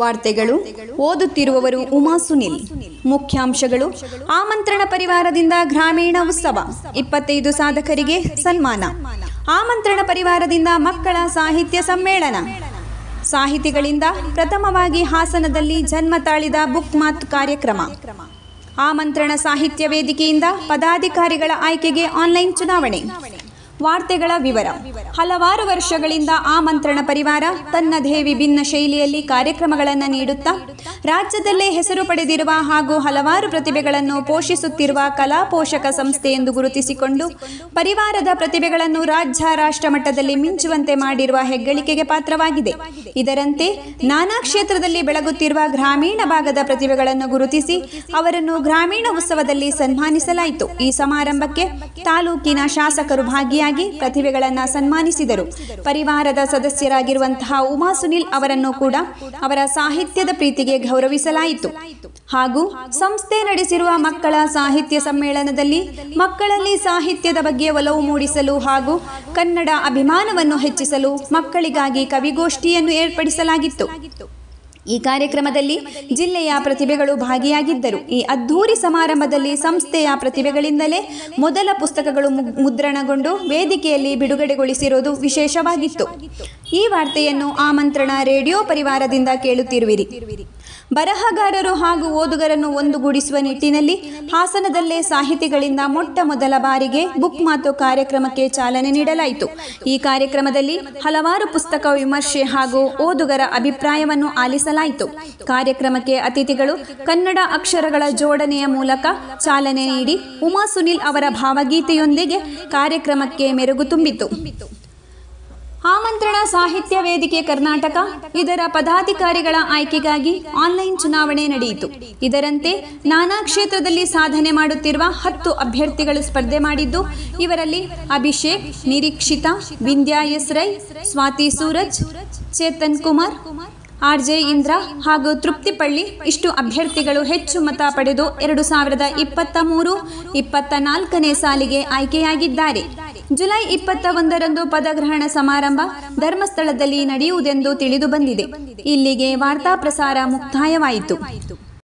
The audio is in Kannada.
ವಾರ್ತೆಗಳು ಓದುತ್ತಿರುವವರು ಉಮಾ ಸುನಿಲ್. ಮುಖ್ಯಾಂಶಗಳು. ಆಮಂತ್ರಣ ಪರಿವಾರದಿಂದ ಗ್ರಾಮೀಣ ಉತ್ಸವ, 25 ಸಾಧಕರಿಗೆ ಸನ್ಮಾನ. ಆಮಂತ್ರಣ ಪರಿವಾರದಿಂದ ಮಕ್ಕಳ ಸಾಹಿತ್ಯ ಸಮ್ಮೇಳನ. ಸಾಹಿತಿಗಳಿಂದ ಪ್ರಥಮವಾಗಿ ಹಾಸನದಲ್ಲಿ ಜನ್ಮ ತಾಳಿದ ಬುಕ್ ಮಾತು ಕಾರ್ಯಕ್ರಮ. ಆಮಂತ್ರಣ ಸಾಹಿತ್ಯ ವೇದಿಕೆಯಿಂದ ಪದಾಧಿಕಾರಿಗಳ ಆಯ್ಕೆಗೆ ಆನ್ಲೈನ್ ಚುನಾವಣೆ. ವಾರ್ತೆಗಳ ವಿವರ. ಹಲವಾರು ವರ್ಷಗಳಿಂದ ಆಮಂತ್ರಣ ಪರಿವಾರ ತನ್ನದೇ ವಿಭಿನ್ನ ಶೈಲಿಯಲ್ಲಿ ಕಾರ್ಯಕ್ರಮಗಳನ್ನು ನೀಡುತ್ತಾ ರಾಜ್ಯದಲ್ಲೇ ಹೆಸರು ಪಡೆದಿರುವ ಹಾಗೂ ಹಲವಾರು ಪ್ರತಿಭೆಗಳನ್ನು ಪೋಷಿಸುತ್ತಿರುವ ಕಲಾ ಪೋಷಕ ಸಂಸ್ಥೆ ಎಂದು ಗುರುತಿಸಿಕೊಂಡು ಪರಿವಾರದ ಪ್ರತಿಭೆಗಳನ್ನು ರಾಜ್ಯ ರಾಷ್ಟ್ರ ಮಟ್ಟದಲ್ಲಿ ಮಿಂಚುವಂತೆ ಮಾಡಿರುವ ಹೆಗ್ಗಳಿಕೆಗೆ ಪಾತ್ರವಾಗಿದೆ. ಇದರಂತೆ ನಾನಾ ಕ್ಷೇತ್ರದಲ್ಲಿ ಬೆಳಗುತ್ತಿರುವ ಗ್ರಾಮೀಣ ಭಾಗದ ಪ್ರತಿಭೆಗಳನ್ನು ಗುರುತಿಸಿ ಅವರನ್ನು ಗ್ರಾಮೀಣ ಉತ್ಸವದಲ್ಲಿ ಸನ್ಮಾನಿಸಲಾಯಿತು. ಈ ಸಮಾರಂಭಕ್ಕೆ ತಾಲೂಕಿನ ಶಾಸಕರು ಭಾಗಿಯಾಗಿ ಪ್ರತಿಭೆಗಳನ್ನು ಸನ್ಮಾನಿಸಿದರು. ಪರಿವಾರದ ಸದಸ್ಯರಾಗಿರುವಂತಹ ಉಮಾ ಸುನಿಲ್ ಅವರನ್ನು ಕೂಡ ಅವರ ಸಾಹಿತ್ಯದ ಪ್ರೀತಿಗೆ ಗೌರವಿಸಲಾಯಿತು. ಹಾಗೂ ಸಂಸ್ಥೆ ನಡೆಸಿರುವ ಮಕ್ಕಳ ಸಾಹಿತ್ಯ ಸಮ್ಮೇಳನದಲ್ಲಿ ಮಕ್ಕಳಲ್ಲಿ ಸಾಹಿತ್ಯದ ಬಗ್ಗೆ ಒಲವು ಮೂಡಿಸಲು ಹಾಗೂ ಕನ್ನಡ ಅಭಿಮಾನವನ್ನು ಹೆಚ್ಚಿಸಲು ಮಕ್ಕಳಿಗಾಗಿ ಕವಿಗೋಷ್ಠಿಯನ್ನು ಏರ್ಪಡಿಸಲಾಗಿತ್ತು. ಈ ಕಾರ್ಯಕ್ರಮದಲ್ಲಿ ಜಿಲ್ಲೆಯ ಪ್ರತಿಭೆಗಳು ಭಾಗಿಯಾಗಿದ್ದರು. ಈ ಅದ್ಧೂರಿ ಸಮಾರಂಭದಲ್ಲಿ ಸಂಸ್ಥೆಯ ಪ್ರತಿಭೆಗಳಿಂದಲೇ ಮೊದಲ ಪುಸ್ತಕಗಳು ಮುದ್ರಣಗೊಂಡು ವೇದಿಕೆಯಲ್ಲಿ ಬಿಡುಗಡೆಗೊಳಿಸಿರುವುದು ವಿಶೇಷವಾಗಿತ್ತು. ಈ ವಾರ್ತೆಯನ್ನು ಆಮಂತ್ರಣ ರೇಡಿಯೋ ಪರಿವಾರದಿಂದ ಕೇಳುತ್ತಿರುವಿರಿ. ಬರಹಗಾರರು ಹಾಗೂ ಓದುಗರನ್ನು ಒಂದುಗೂಡಿಸುವ ನಿಟ್ಟಿನಲ್ಲಿ ಹಾಸನದಲ್ಲೇ ಸಾಹಿತಿಗಳಿಂದ ಮೊಟ್ಟ ಮೊದಲ ಬಾರಿಗೆ ಬುಕ್ ಮಾತು ಕಾರ್ಯಕ್ರಮಕ್ಕೆ ಚಾಲನೆ ನೀಡಲಾಯಿತು. ಈ ಕಾರ್ಯಕ್ರಮದಲ್ಲಿ ಹಲವಾರು ಪುಸ್ತಕ ವಿಮರ್ಶೆ ಹಾಗೂ ಓದುಗರ ಅಭಿಪ್ರಾಯವನ್ನು ಆಲಿಸಲಾಯಿತು. ಕಾರ್ಯಕ್ರಮಕ್ಕೆ ಅತಿಥಿಗಳು ಕನ್ನಡ ಅಕ್ಷರಗಳ ಜೋಡಣೆಯ ಮೂಲಕ ಚಾಲನೆ ನೀಡಿ ಉಮಾ ಸುನಿಲ್ ಅವರ ಭಾವಗೀತೆಯೊಂದಿಗೆ ಕಾರ್ಯಕ್ರಮಕ್ಕೆ ಮೆರುಗು ತುಂಬಿತು. ಆಮಂತ್ರಣ ಸಾಹಿತ್ಯ ವೇದಿಕೆ ಕರ್ನಾಟಕ ಇದರ ಪದಾಧಿಕಾರಿಗಳ ಆಯ್ಕೆಗಾಗಿ ಆನ್ಲೈನ್ ಚುನಾವಣೆ ನಡೆಯಿತು. ಇದರಂತೆ ನಾನಾ ಕ್ಷೇತ್ರದಲ್ಲಿ ಸಾಧನೆ ಮಾಡುತ್ತಿರುವ 10 ಅಭ್ಯರ್ಥಿಗಳು ಸ್ಪರ್ಧೆ ಮಾಡಿದ್ದು, ಇವರಲ್ಲಿ ಅಭಿಷೇಕ್, ನಿರೀಕ್ಷಿತಾ, ವಿಂದ್ಯಾ ಎಸ್ ರೈ, ಸ್ವಾತಿ ಸೂರಜ್, ಚೇತನ್ ಕುಮಾರ್, ಆರ್ಜೆ ಇಂದ್ರ ಹಾಗೂ ತೃಪ್ತಿಪಳ್ಳಿ ಇಷ್ಟು ಅಭ್ಯರ್ಥಿಗಳು ಹೆಚ್ಚು ಮತ ಪಡೆದು 2023-24ನೇ ಸಾಲಿಗೆ ಆಯ್ಕೆಯಾಗಿದ್ದಾರೆ. ಜುಲೈ 21ರಂದು ಪದಗ್ರಹಣ ಸಮಾರಂಭ ಧರ್ಮಸ್ಥಳದಲ್ಲಿ ನಡೆಯುವುದೆಂದು ತಿಳಿದು ಬಂದಿದೆ. ಇಲ್ಲಿಗೆ ವಾರ್ತಾ ಪ್ರಸಾರ ಮುಕ್ತಾಯವಾಯಿತು.